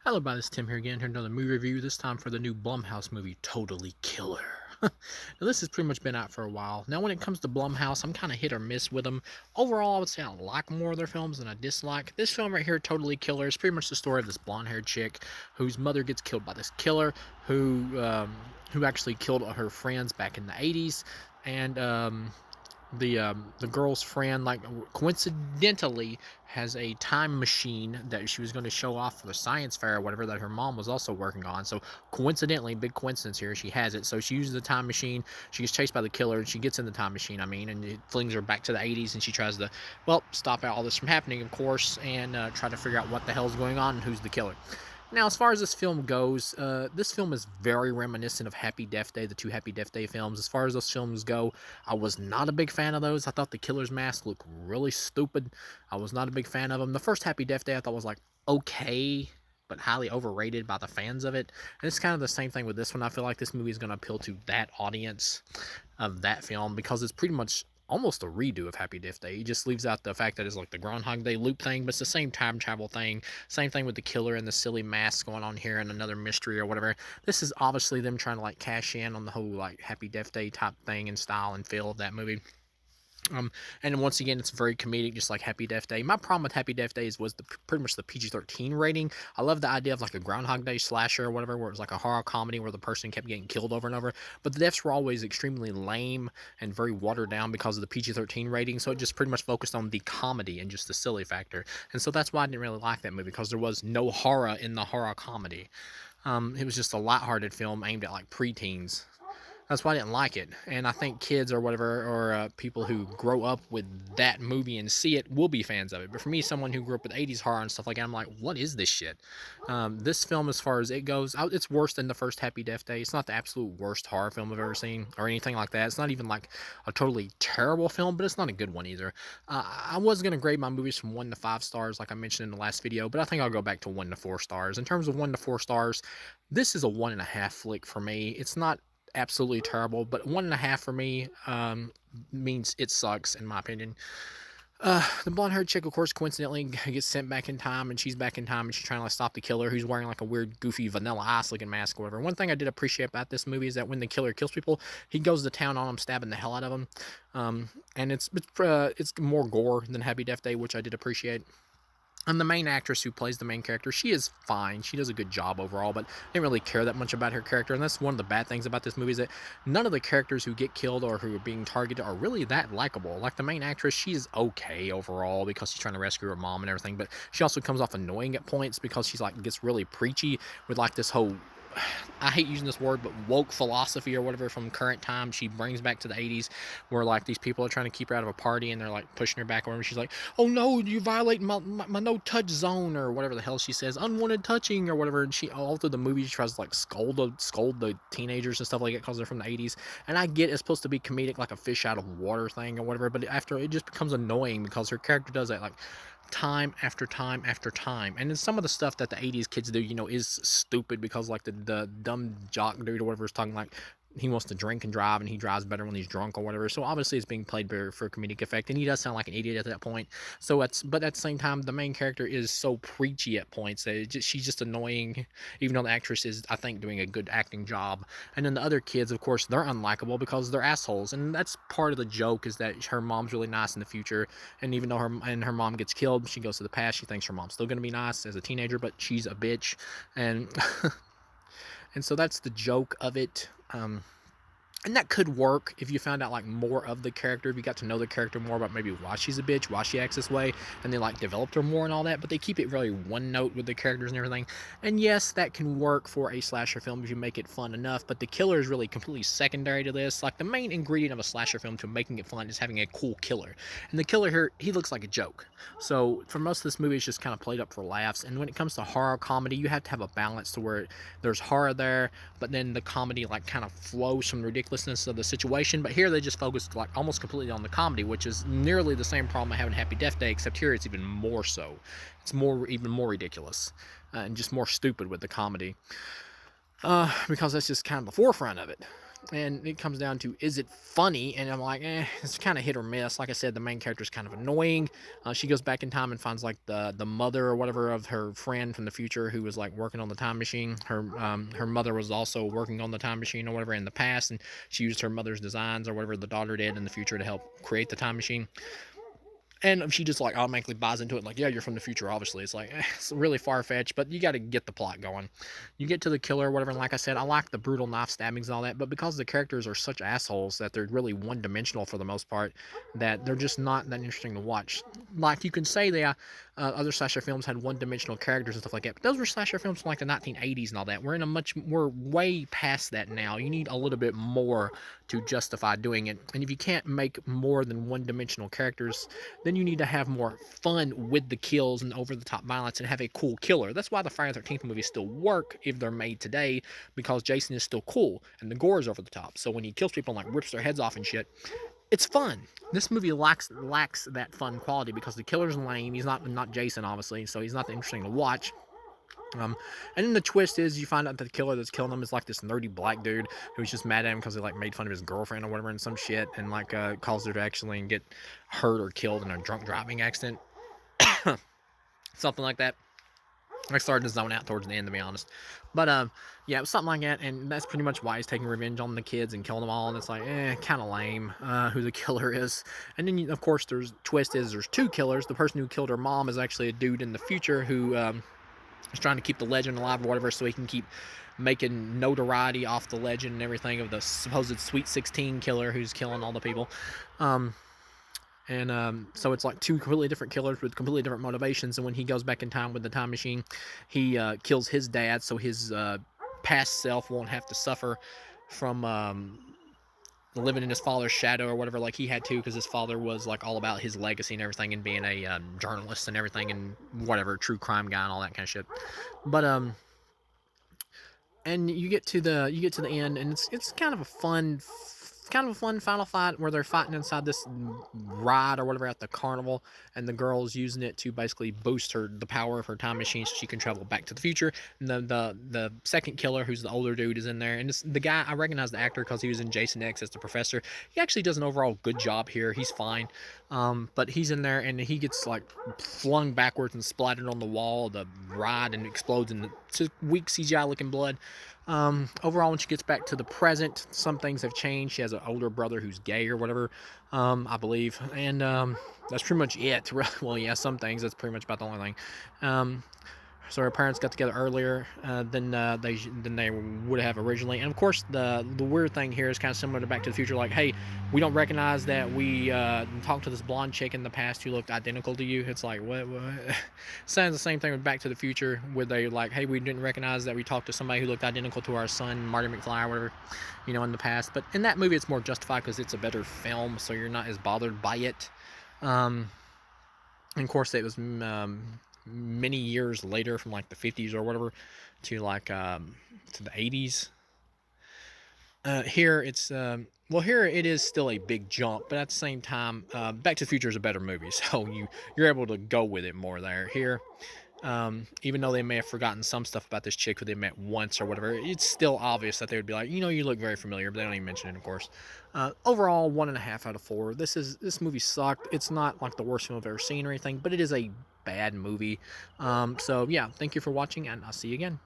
Hello, everybody, this is Tim here again, here another movie review, this time for the new Blumhouse movie, Totally Killer. Now, this has pretty much been out for a while. Now, when it comes to Blumhouse, I'm kind of hit or miss with them. Overall, I would say I like more of their films than I dislike. This film right here, Totally Killer, is pretty much the story of this blonde-haired chick whose mother gets killed by this killer who actually killed her friends back in the 80s. And the girl's friend, like, coincidentally has a time machine that she was going to show off for the science fair or whatever, that her mom was also working on. So coincidentally, big coincidence here, she has it. So she uses the time machine, she gets chased by the killer, and she gets in the time machine, and it flings her back to the 80s, and she tries to, well, stop all this from happening, of course, and try to figure out what the hell's going on and who's the killer. Now, as far as this film goes, this film is very reminiscent of Happy Death Day, the two Happy Death Day films. As far as those films go, I was not a big fan of those. I thought the killer's mask looked really stupid. I was not a big fan of them. The first Happy Death Day I thought was like okay, but highly overrated by the fans of it. And it's kind of the same thing with this one. I feel like this movie is going to appeal to that audience of that film because it's pretty much almost a redo of Happy Death Day. He just leaves out the fact that it's like the Groundhog Day loop thing, but it's the same time travel thing. Same thing with the killer and the silly mask going on here and another mystery or whatever. This is obviously them trying to like cash in on the whole like Happy Death Day type thing and style and feel of that movie. And once again, it's very comedic, just like Happy Death Day. My problem with Happy Death Days was pretty much the PG-13 rating. I love the idea of like a Groundhog Day slasher or whatever, where it was like a horror comedy where the person kept getting killed over and over. But the deaths were always extremely lame and very watered down because of the PG-13 rating. So it just pretty much focused on the comedy and just the silly factor. And so that's why I didn't really like that movie, because there was no horror in the horror comedy. It was just a lighthearted film aimed at like preteens. That's why I didn't like it. And I think kids or whatever, or people who grow up with that movie and see it, will be fans of it. But for me, someone who grew up with 80s horror and stuff like that, I'm like, what is this shit? This film, as far as it goes, it's worse than the first Happy Death Day. It's not the absolute worst horror film I've ever seen or anything like that. It's not even like a totally terrible film, but it's not a good one either. I was going to grade my movies from 1 to 5 stars, like I mentioned in the last video, but I think I'll go back to 1 to 4 stars. In terms of 1 to 4 stars, this is a 1.5 flick for me. It's not absolutely terrible, but 1.5 for me means it sucks, in my opinion. The blonde-haired chick, of course, coincidentally gets sent back in time, and she's back in time, and she's trying to like stop the killer, who's wearing like a weird, goofy, Vanilla Ice-looking mask or whatever. One thing I did appreciate about this movie is that when the killer kills people, he goes to town on them, stabbing the hell out of them. And it's more gore than Happy Death Day, which I did appreciate. And the main actress who plays the main character, she is fine. She does a good job overall, but I didn't really care that much about her character. And that's one of the bad things about this movie, is that none of the characters who get killed or who are being targeted are really that likable. Like the main actress, she's okay overall because she's trying to rescue her mom and everything, but she also comes off annoying at points because she's like gets really preachy with like this whole, I hate using this word, but woke philosophy or whatever from current time she brings back to the 80s, where like these people are trying to keep her out of a party and they're like pushing her back or whatever. She's like, oh no, you violate my no touch zone or whatever the hell she says, unwanted touching or whatever. And she, all through the movie, she tries to like scold the teenagers and stuff like that because they're from the 80s. And I get it's supposed to be comedic, like a fish out of water thing or whatever, but after it just becomes annoying because her character does that like time after time after time. And then some of the stuff that the 80s kids do, is stupid, because like the dumb jock dude or whatever is talking like he wants to drink and drive and he drives better when he's drunk or whatever. So obviously it's being played for comedic effect, and he does sound like an idiot at that point. But at the same time, the main character is so preachy at points that she's just annoying, even though the actress is, I think, doing a good acting job. And then the other kids, of course, they're unlikable because they're assholes, and that's part of the joke, is that her mom's really nice in the future, and even though her mom gets killed, she goes to the past, she thinks her mom's still going to be nice as a teenager, but she's a bitch. And and so that's the joke of it. And that could work if you found out like more of the character, if you got to know the character more about maybe why she's a bitch, why she acts this way, and they like developed her more and all that. But they keep it really one note with the characters and everything. And yes, that can work for a slasher film if you make it fun enough, but the killer is really completely secondary to this. Like the main ingredient of a slasher film to making it fun is having a cool killer, and the killer here, he looks like a joke. So for most of this movie, it's just kind of played up for laughs. And when it comes to horror comedy, you have to have a balance to where there's horror there, but then the comedy like kind of flows from the ridiculousness of the situation. But here they just focused like almost completely on the comedy, which is nearly the same problem I have in Happy Death Day, except here it's even more so. It's even more ridiculous, and just more stupid with the comedy, because that's just kind of the forefront of it. and it comes down to, is it funny? And I'm like, it's kind of hit or miss. Like I said, the main character is kind of annoying. She goes back in time and finds like the mother or whatever of her friend from the future who was like working on the time machine. Her mother was also working on the time machine or whatever in the past, and she used her mother's designs or whatever the daughter did in the future to help create the time machine. And she just like automatically buys into it, like, yeah, you're from the future, obviously. It's like, it's really far-fetched, but you got to get the plot going. You get to the killer or whatever, and like I said, I like the brutal knife stabbings and all that, but because the characters are such assholes that they're really one-dimensional for the most part, that they're just not that interesting to watch. Like, you can say they other slasher films had one-dimensional characters and stuff like that, but those were slasher films from like the 1980s and all that. We're way past that now. You need a little bit more to justify doing it, and if you can't make more than one-dimensional characters, then you need to have more fun with the kills and over-the-top violence and have a cool killer. That's why the Friday the 13th movies still work if they're made today, because Jason is still cool and the gore is over the top. So when he kills people and like rips their heads off and shit, it's fun. This movie lacks that fun quality because the killer's lame. He's not Jason, obviously, so he's not that interesting to watch. And then the twist is you find out that the killer that's killing him is like this nerdy black dude who's just mad at him because he like made fun of his girlfriend or whatever and some shit, and like caused her to actually get hurt or killed in a drunk driving accident, something like that. I started to zone out towards the end, to be honest. But yeah, it was something like that, and that's pretty much why he's taking revenge on the kids and killing them all. And it's like, kind of lame who the killer is. And then, of course, there's two killers. The person who killed her mom is actually a dude in the future who is trying to keep the legend alive or whatever, so he can keep making notoriety off the legend and everything of the supposed Sweet 16 killer who's killing all the people. So it's like two completely different killers with completely different motivations. And when he goes back in time with the time machine, he kills his dad so his past self won't have to suffer from living in his father's shadow or whatever, like he had to, because his father was like all about his legacy and everything, and being a journalist and everything, and whatever, true crime guy and all that kind of shit. But and you get to the end, and it's kind of a fun final fight where they're fighting inside this ride or whatever at the carnival, and the girl's using it to basically boost the power of her time machine so she can travel back to the future. And the second killer, who's the older dude, is in there, and it's the guy. I recognize the actor because he was in Jason X as the professor. He actually does an overall good job here. He's fine, but he's in there and he gets like flung backwards and splattered on the wall of the ride and explodes in the weak CGI looking blood. Overall, when she gets back to the present, some things have changed. She has an older brother who's gay or whatever, I believe, and that's pretty much it. Well, yeah, some things. That's pretty much about the only thing. So her parents got together earlier than they would have originally. And of course, the weird thing here is kind of similar to Back to the Future. Like, hey, we don't recognize that we talked to this blonde chick in the past who looked identical to you. It's like, what? Sounds the same thing with Back to the Future, where they like, hey, we didn't recognize that we talked to somebody who looked identical to our son, Marty McFly or whatever, in the past. But in that movie, it's more justified because it's a better film, so you're not as bothered by it. And of course, it was many years later, from like the 50s or whatever to like to the 80s. Here it's here it is still a big jump, but at the same time, Back to the Future is a better movie, so you're able to go with it more there. Here, even though they may have forgotten some stuff about this chick who they met once or whatever, it's still obvious that they would be like, you look very familiar, but they don't even mention it, of course. Overall, 1.5 out of 4. This movie sucked. It's not like the worst film I've ever seen or anything, but it is a bad movie. So yeah, thank you for watching, and I'll see you again.